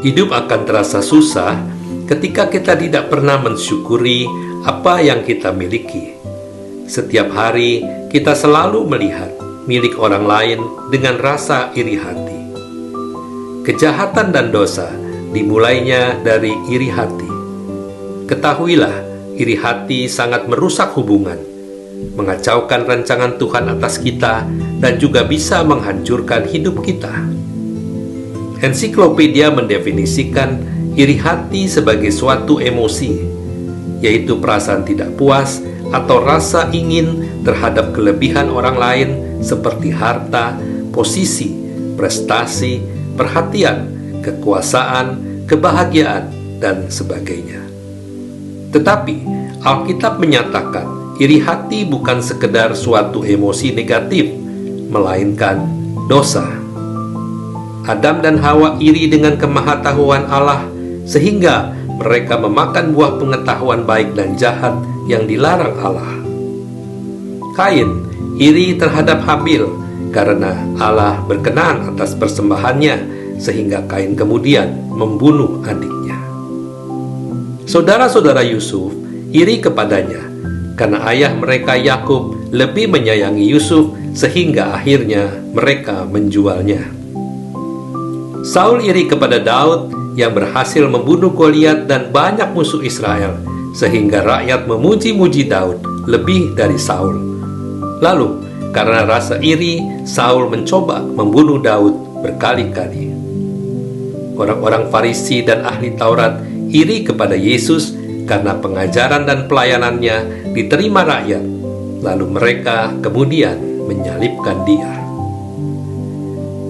Hidup akan terasa susah ketika kita tidak pernah mensyukuri apa yang kita miliki. Setiap hari kita selalu melihat milik orang lain dengan rasa iri hati. Kejahatan dan dosa dimulainya dari iri hati. Ketahuilah, iri hati sangat merusak hubungan, mengacaukan rancangan Tuhan atas kita, dan juga bisa menghancurkan hidup kita. Ensiklopedia mendefinisikan iri hati sebagai suatu emosi, yaitu perasaan tidak puas atau rasa ingin terhadap kelebihan orang lain seperti harta, posisi, prestasi, perhatian, kekuasaan, kebahagiaan, dan sebagainya. Tetapi Alkitab menyatakan iri hati bukan sekedar suatu emosi negatif, melainkan dosa. Adam dan Hawa iri dengan kemahatauan Allah sehingga mereka memakan buah pengetahuan baik dan jahat yang dilarang Allah. Kain iri terhadap Habil karena Allah berkenan atas persembahannya, sehingga Kain kemudian membunuh adiknya. Saudara-saudara Yusuf iri kepadanya karena ayah mereka Yakub lebih menyayangi Yusuf sehingga akhirnya mereka menjualnya. Saul iri kepada Daud yang berhasil membunuh Goliat dan banyak musuh Israel, sehingga rakyat memuji-muji Daud lebih dari Saul. Lalu, karena rasa iri, Saul mencoba membunuh Daud berkali-kali. Orang-orang Farisi dan ahli Taurat iri kepada Yesus karena pengajaran dan pelayanannya diterima rakyat, lalu mereka kemudian menyalibkan Dia.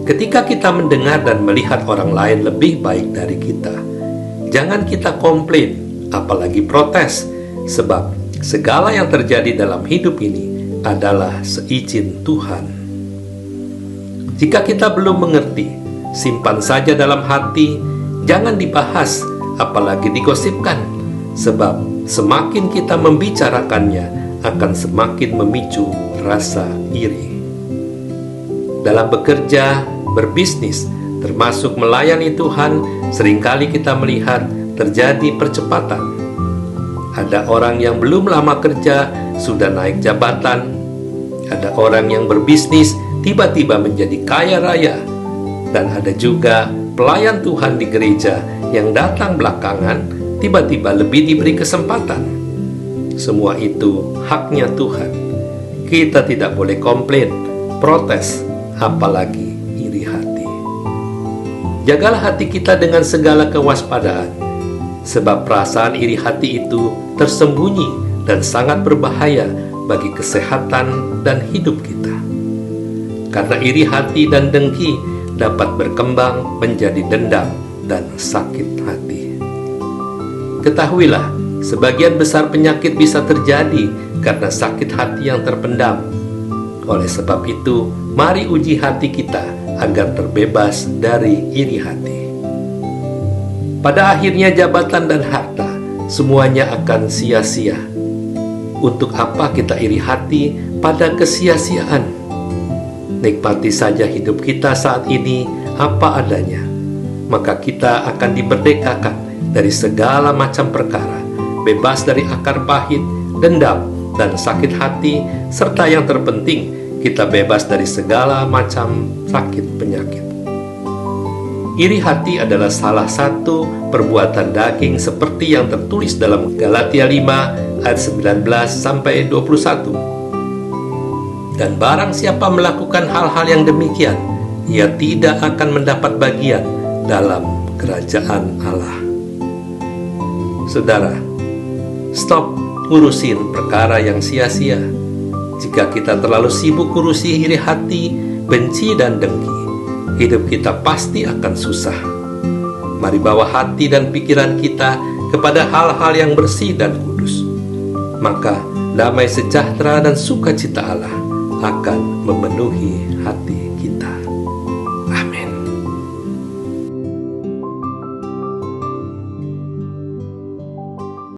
Ketika kita mendengar dan melihat orang lain lebih baik dari kita, jangan kita komplain, apalagi protes, sebab segala yang terjadi dalam hidup ini adalah seizin Tuhan. Jika kita belum mengerti, simpan saja dalam hati, jangan dibahas, apalagi digosipkan, sebab semakin kita membicarakannya akan semakin memicu rasa iri. Dalam bekerja, berbisnis, termasuk melayani Tuhan, seringkali kita melihat terjadi percepatan. Ada orang yang belum lama kerja sudah naik jabatan. Ada orang yang berbisnis tiba-tiba menjadi kaya raya. Dan ada juga pelayan Tuhan di gereja yang datang belakangan tiba-tiba lebih diberi kesempatan. Semua itu haknya Tuhan. Kita tidak boleh komplain, protes, apalagi iri hati. Jagalah hati kita dengan segala kewaspadaan, sebab perasaan iri hati itu tersembunyi dan sangat berbahaya bagi kesehatan dan hidup kita. Karena iri hati dan dengki dapat berkembang menjadi dendam dan sakit hati. Ketahuilah, sebagian besar penyakit bisa terjadi karena sakit hati yang terpendam. Oleh sebab itu, mari uji hati kita agar terbebas dari iri hati. Pada akhirnya jabatan dan harta, semuanya akan sia-sia. Untuk apa kita iri hati pada kesia-siaan? Nikmati saja hidup kita saat ini apa adanya, maka kita akan diberdekakan dari segala macam perkara, bebas dari akar pahit, dendam, dan sakit hati, serta yang terpenting, kita bebas dari segala macam sakit penyakit. Iri hati adalah salah satu perbuatan daging seperti yang tertulis dalam Galatia 5 ayat 19-21. Dan barang siapa melakukan hal-hal yang demikian, ia tidak akan mendapat bagian dalam kerajaan Allah. Saudara, stop ngurusin perkara yang sia-sia. Jika kita terlalu sibuk ngurusi iri hati, benci, dan dengki, hidup kita pasti akan susah. Mari bawa hati dan pikiran kita kepada hal-hal yang bersih dan kudus. Maka damai sejahtera dan sukacita Allah akan memenuhi hati.